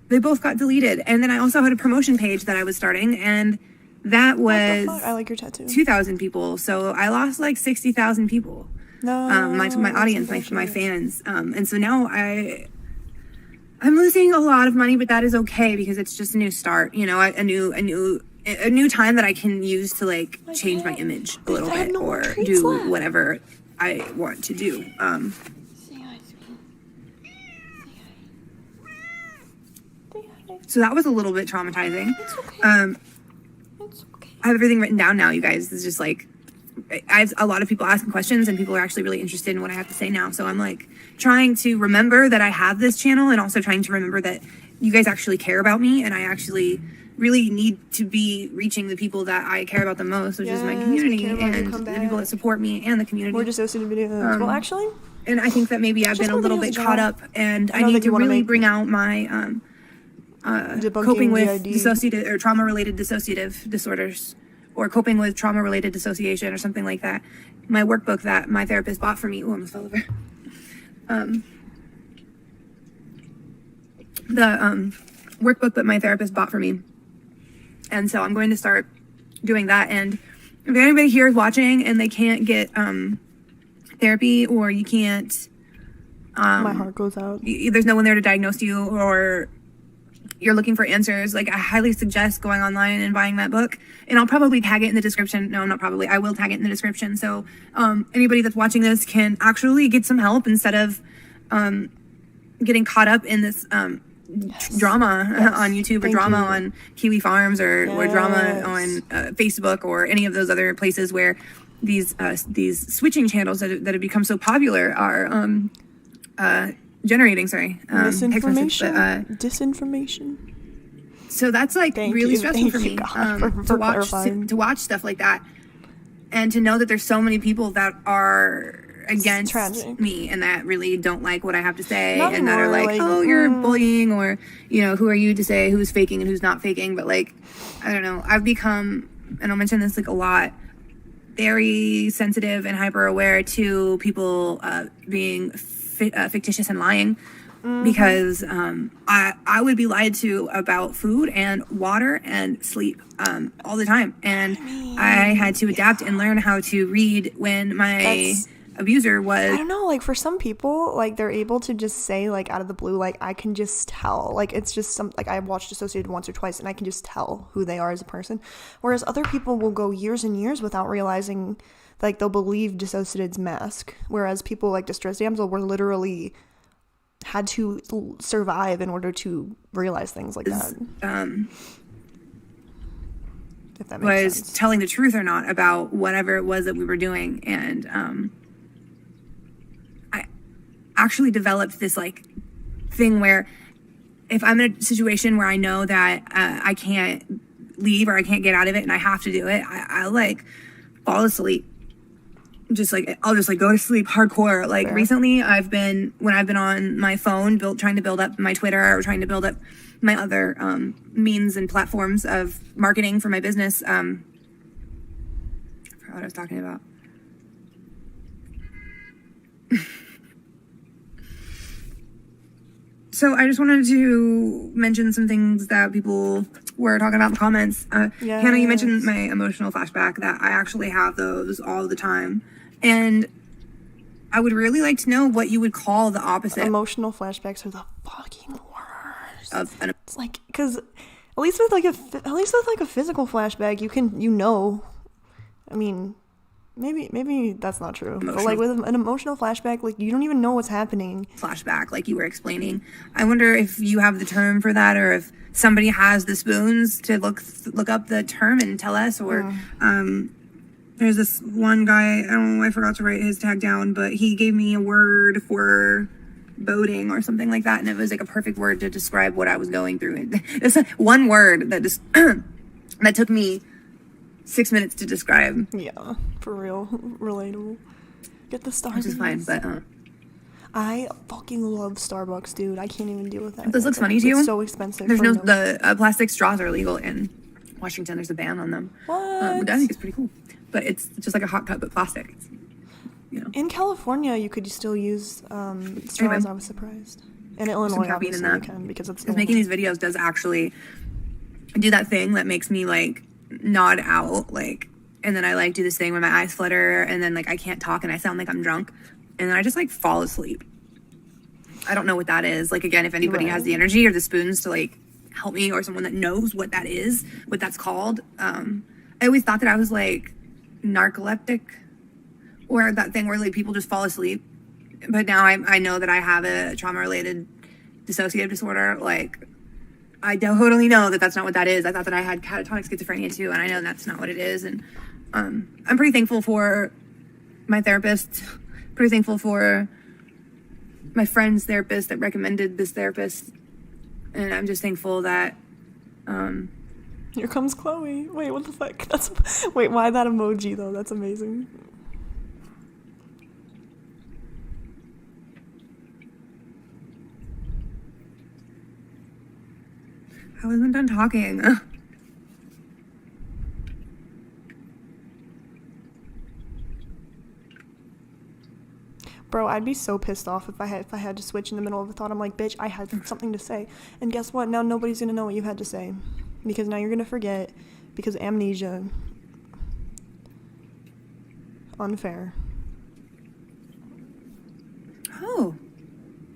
they both got deleted. And then I also had a promotion page that I was starting, and that was I like your tattoo. 2,000 people. So I lost like 60,000 people. No, my audience, my fans, and so now I'm losing a lot of money, but that is okay because it's just a new start, you know, a new time that I can use to like change my image a little bit or do whatever I want to do. So that was a little bit traumatizing. It's okay. I have everything written down now, you guys. It's just like, I have a lot of people asking questions and people are actually really interested in what I have to say now. So I'm like trying to remember that I have this channel and also trying to remember that you guys actually care about me and I actually really need to be reaching the people that I care about the most, which is my community and the people that support me and the community. More dissociative videos. Well, actually. And I think that maybe I've been a little bit caught up and I need to really bring out my coping with dissociative or trauma-related dissociative disorders or coping with trauma-related dissociation or something like that. My workbook that my therapist bought for me. Oh, I almost fell over. The workbook that my therapist bought for me. And so I'm going to start doing that. And if anybody here is watching and they can't get therapy or you can't... my heart goes out. There's no one there to diagnose you or you're looking for answers, like I highly suggest going online and buying that book. And I'll probably tag it in the description. No, not probably. I will tag it in the description. So anybody that's watching this can actually get some help instead of getting caught up in this drama on YouTube or drama on Kiwi Farms or drama on Facebook or any of those other places where these switching channels that have become so popular are generating misinformation. Disinformation. So that's like really stressful for me to watch stuff like that and to know that there's so many people that are against me and that really don't like what I have to say and that are like, oh, you're bullying or, you know, who are you to say who's faking and who's not faking? But like, I don't know, I've become, and I'll mention this like a lot, very sensitive and hyper aware to people being fictitious and lying because I would be lied to about food and water and sleep all the time, and I had to adapt and learn how to read when my abuser was. I don't know, like for some people, like they're able to just say like out of the blue, like I can just tell, like it's just some, like I've watched Dissociated once or twice and I can just tell who they are as a person, whereas other people will go years and years without realizing, like they'll believe Dissociated's mask, whereas people like Distress Damsel were literally had to survive in order to realize things like that. If that makes was sense. telling the truth or not about whatever it was that we were doing. And I actually developed this like thing where if I'm in a situation where I know that I can't leave or I can't get out of it and I have to do it, I like fall asleep. I'll just like go to sleep hardcore. Like Fair. recently when I've been on my phone trying to build up my Twitter or trying to build up my other means and platforms of marketing for my business. I forgot what I was talking about. So I just wanted to mention some things that people were talking about in the comments. Hannah, you mentioned my emotional flashback, that I actually have those all the time. And I would really like to know what you would call the opposite. Emotional flashbacks are the fucking worst. It's like, because at least with like a physical flashback, you know. I mean, maybe that's not true. But like with an emotional flashback, like you don't even know what's happening. Flashback, like you were explaining. I wonder if you have the term for that, or if somebody has the spoons to look up the term and tell us. Or there's this one guy, I forgot to write his tag down, but he gave me a word for boating or something like that, and it was like a perfect word to describe what I was going through. It's one word that just that took me 6 minutes to describe. Yeah, for real, relatable. Get the Starbucks. Which is fine, but I fucking love Starbucks, dude. I can't even deal with that. This looks funny to you? It's so expensive. There's the plastic straws are illegal in Washington. There's a ban on them. What? Which I think is pretty cool. But it's just like a hot cup, but plastic. It's, you know. In California, you could still use straws. Anyway. I was surprised. In Illinois, obviously you can, because it's because making these videos does actually do that thing that makes me like nod out, like, and then I like do this thing where my eyes flutter, and then like I can't talk and I sound like I'm drunk, and then I just like fall asleep. I don't know what that is. Like, again, if anybody has the energy or the spoons to like help me, or someone that knows what that is, what that's called. I always thought that I was like narcoleptic, or that thing where like people just fall asleep. But now I know that I have a trauma-related dissociative disorder. Like, I totally know that that's not what that is. I thought that I had catatonic schizophrenia too, and I know that's not what it is. And I'm pretty thankful for my therapist, pretty thankful for my friend's therapist that recommended this therapist, and I'm just thankful that Here comes Chloe. Wait, what the fuck? Wait, why that emoji though? That's amazing. I wasn't done talking. Bro, I'd be so pissed off if I had to switch in the middle of a thought. I'm like, bitch, I had something to say. And guess what? Now nobody's gonna know what you had to say. Because now you're gonna forget. Because amnesia. Unfair. Oh.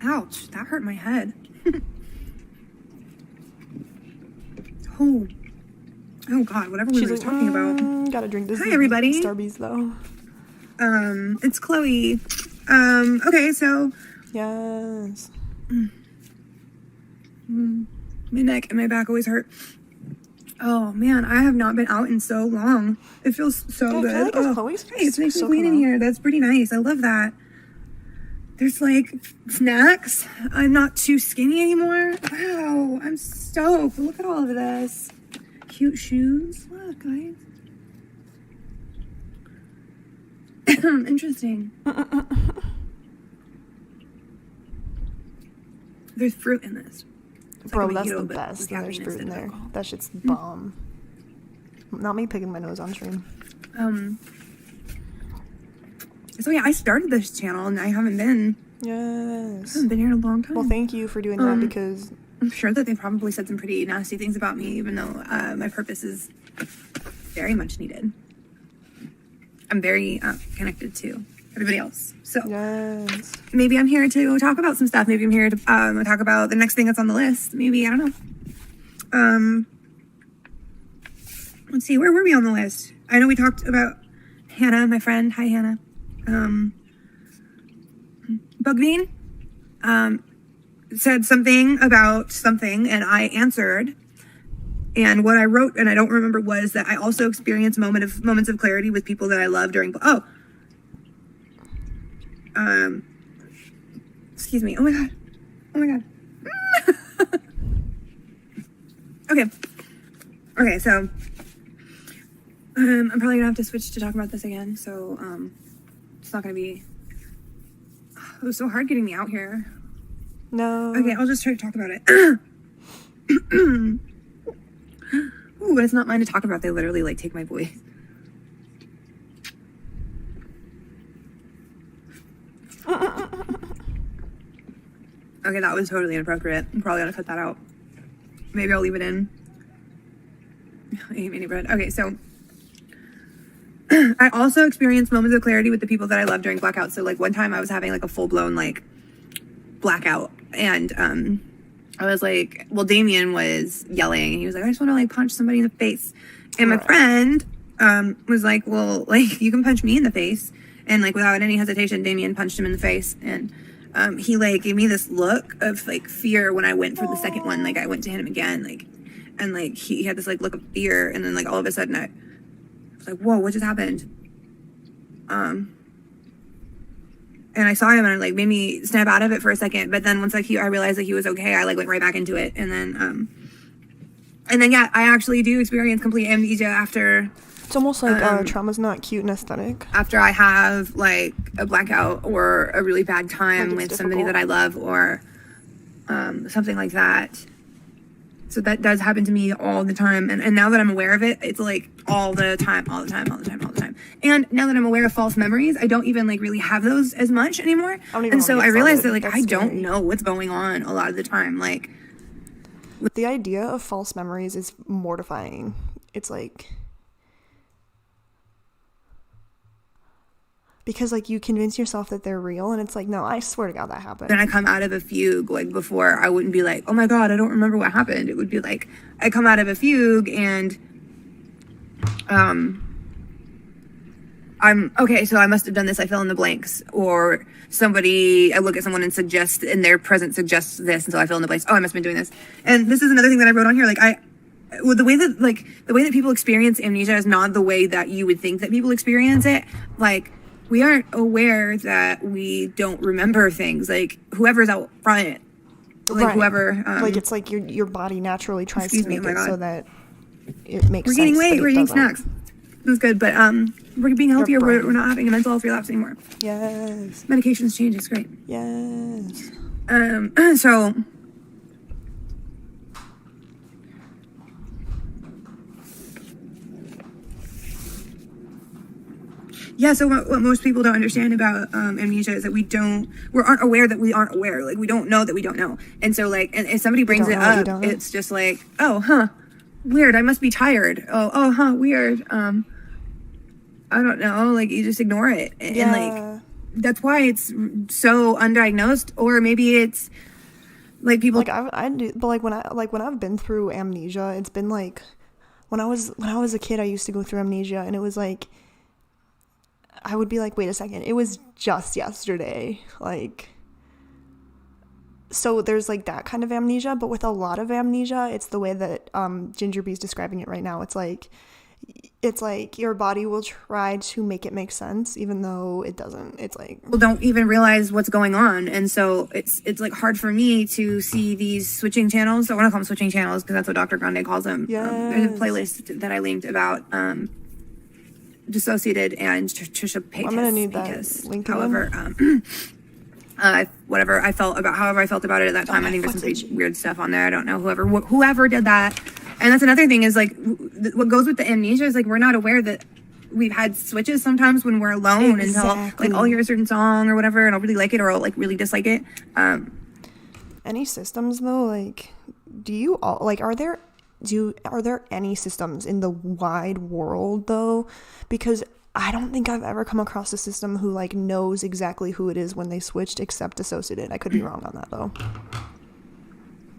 Ouch. That hurt my head. Oh God, whatever we were talking about. Gotta drink this. Hi, everybody. Starbies, though. It's Chloe. Okay, so. Yes. My neck and my back always hurt. Oh, man, I have not been out in so long. It feels so good. I feel like it's Chloe's hey, it's nice so and clean in here. That's pretty nice. I love that. There's like snacks. I'm not too skinny anymore. Wow, I'm stoked. Look at all of this. Cute shoes. Look, guys. Interesting. There's fruit in this. It's Bro, like that's mojito, the but best. with There's caffeine fruit in instead of there. alcohol. That shit's bomb. Not me picking my nose on stream. So yeah, I started this channel and I haven't been Yes. here in a long time. Well, thank you for doing that, because I'm sure that they probably said some pretty nasty things about me, even though my purpose is very much needed. I'm very connected to everybody else. So Yes. maybe I'm here to talk about some stuff. Maybe I'm here to talk about the next thing that's on the list. Maybe, I don't know. Let's see, where were we on the list? I know we talked about Hannah, my friend. Hi, Hannah. Bugbean said something about something, and I answered. And what I wrote, and I don't remember, was that I also experienced moments of clarity with people that I love during. Excuse me. Oh my god. Okay. So I'm probably gonna have to switch to talk about this again. So it's not gonna be. It was so hard getting me out here. No. Okay, I'll just try to talk about it. Ooh, but it's not mine to talk about. They literally like take my voice. Okay, that was totally inappropriate. I'm probably gonna cut that out. Maybe I'll leave it in. I hate mini bread. Okay, so I also experienced moments of clarity with the people that I love during blackouts. So like one time I was having like a full blown like blackout, and I was like, well, Damien was yelling and he was like, I just want to like punch somebody in the face. And my friend was like, well, like you can punch me in the face. And like without any hesitation, Damien punched him in the face. And he like gave me this look of like fear when I went for the second one. Like I went to hit him again, like, and like he had this like look of fear. And then like all of a sudden I was like, whoa, what just happened? And I saw him and it like made me snap out of it for a second. But then once like I realized that he was okay, I like went right back into it. And then yeah, I actually do experience complete amnesia after. It's almost like trauma's not cute and aesthetic. After I have like a blackout or a really bad time Like with it's somebody difficult. that I love or something like that. So that does happen to me all the time. And now that I'm aware of it, it's like all the time. And now that I'm aware of false memories, I don't even like really have those as much anymore. And so I realized that like I don't know what's going on a lot of the time. Like The idea of false memories is mortifying. It's like, because like you convince yourself that they're real and it's like, no, I swear to God that happened. when I come out of a fugue, like before, I wouldn't be like, oh my God, I don't remember what happened. It would be like, I come out of a fugue and I'm okay, so I must have done this, I fill in the blanks. Or I look at someone and their present suggests this, and so I fill in the blanks. Oh, I must have been doing this. And this is another thing that I wrote on here. Like the way that people experience amnesia is not the way that you would think that people experience it. Like, we aren't aware that we don't remember things. Like, whoever's out front, like Right. whoever. Like, it's like your body naturally tries to Excuse me, make oh my it God. so that it makes We're sense. gaining but weight. it We're eating doesn't. snacks. That's good, but we're being healthier. brain. We're not having a mental health relapse anymore. Yes. Medications change. It's great. Yes. So yeah, so what most people don't understand about amnesia is that we aren't aware that we aren't aware. Like, we don't know that we don't know. And so like, and if somebody brings it don't know what you up, don't know. it's just like, oh, huh, weird, I must be tired. Oh, huh, weird. I don't know, like, you just ignore it. And Yeah. like, that's why it's so undiagnosed. Or maybe it's like people Like I do, but like when I've been through amnesia, it's been like when I was a kid, I used to go through amnesia, and it was like I would be like, wait a second, it was just yesterday. Like, so there's like that kind of amnesia, but with a lot of amnesia, it's the way that Ginger Bee's describing it right now. It's like your body will try to make it make sense, even though it doesn't. It's like people don't even realize what's going on. And so it's like hard for me to see these switching channels. I want to call them switching channels because that's what Dr. Grande calls them. There's a Yes. playlist that I linked about DissociaDID and Trisha Paytas. I'm gonna need that Paytas. link again. However, however I felt about it at that time. I think there's some pretty weird stuff on there. I don't know whoever did that. And that's another thing is like what goes with the amnesia is like we're not aware that we've had switches sometimes when we're alone until Exactly. like I'll hear a certain song or whatever and I'll really like it or I'll like really dislike it. Any systems though, like, do you all like are there any systems in the wide world though? Because I don't think I've ever come across a system who like knows exactly who it is when they switched, except DissociaDID. I could be wrong on that though.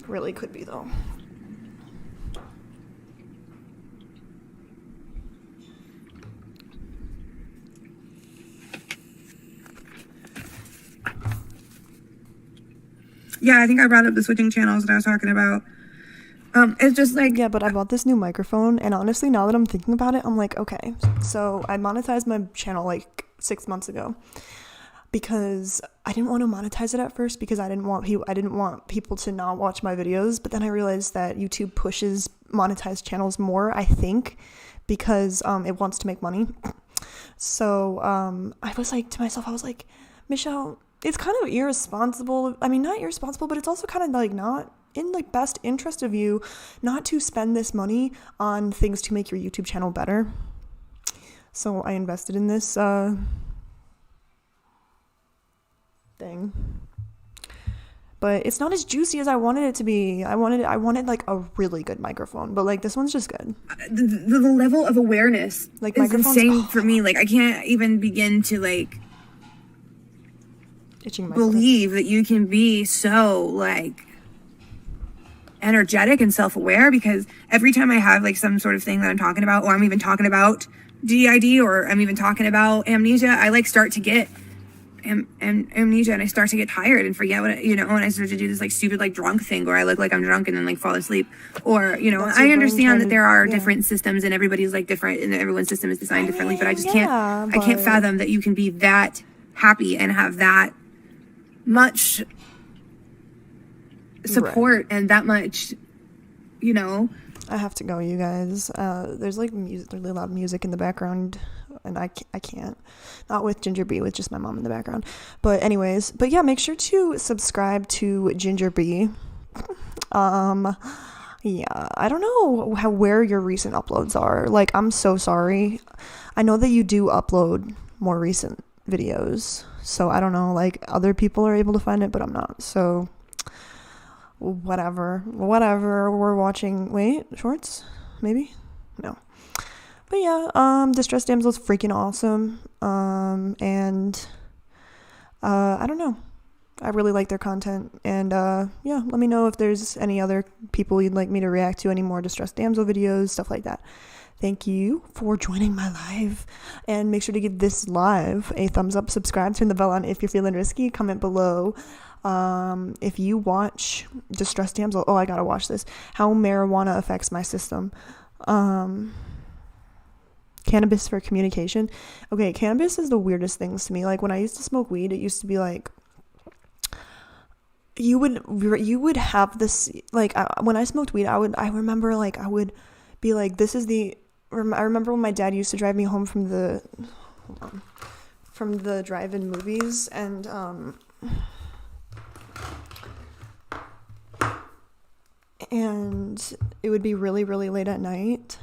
Really could be though. Yeah, I think I brought up the switching channels that I was talking about. It's just like... Yeah, but I bought this new microphone, and honestly, now that I'm thinking about it, I'm like, okay. So I monetized my channel like 6 months ago because I didn't want to monetize it at first because I didn't want people to not watch my videos. But then I realized that YouTube pushes monetized channels more, I think, because it wants to make money. So I was like to myself, I was like, Michelle, it's kind of irresponsible. I mean, not irresponsible, but it's also kind of like not in like best interest of you not to spend this money on things to make your YouTube channel better. So I invested in this thing. But it's not as juicy as I wanted it to be. I wanted like a really good microphone, but like this one's just good. The level of awareness like is insane for me. Like I can't even begin to like believe that you can be so like energetic and self-aware, because every time I have like some sort of thing that I'm talking about, or I'm even talking about DID, or I'm even talking about amnesia, I like start to get amnesia, and I start to get tired and forget what, you know, and I start to do this like stupid like drunk thing where I look like I'm drunk and then like fall asleep, or, you know, I understand that there are different systems and everybody's like different and everyone's system is designed differently, but I just I can't fathom that you can be that happy and have that much support and that much, you know. I have to go, you guys. There's like music, really loud music in the background, and I can't, not with Ginger B, with just my mom in the background. But anyways, but yeah, make sure to subscribe to Ginger B. Yeah, I don't know where your recent uploads are. Like, I'm so sorry. I know that you do upload more recent videos, so I don't know, like other people are able to find it, but I'm not. So whatever, we're watching shorts, maybe, no, but yeah, Distress Damsel's freaking awesome, and I don't know, I really like their content, and yeah, let me know if there's any other people you'd like me to react to, any more Distress Damsel videos, stuff like that. Thank you for joining my live, and make sure to give this live a thumbs up, subscribe, turn the bell on if you're feeling risky, comment below if you watch Distress Damsel. Oh, I gotta watch this. How marijuana affects my system. Cannabis for communication. Okay, cannabis is the weirdest things to me. Like when I used to smoke weed, it used to be like you would have this, like when I smoked weed, I remember like I would be like, this is the, I remember when my dad used to drive me home from the drive-in movies, and it would be really, really late at night,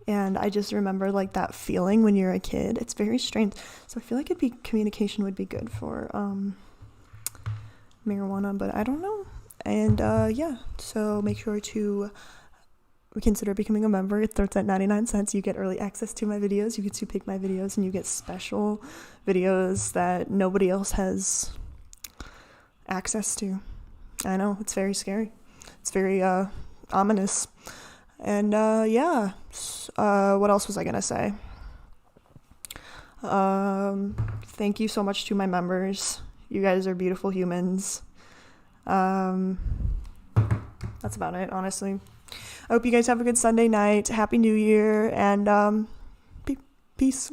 and I just remember like that feeling when you're a kid. It's very strange. So I feel like communication would be good for marijuana, but I don't know. And yeah, so make sure to consider becoming a member. It starts at 99 cents. You get early access to my videos. You get to pick my videos, and you get special videos that nobody else has access to. I know, it's very scary. It's very ominous. And yeah, what else was I gonna say? Thank you so much to my members. You guys are beautiful humans. That's about it, honestly. I hope you guys have a good Sunday night. Happy New Year, and peace.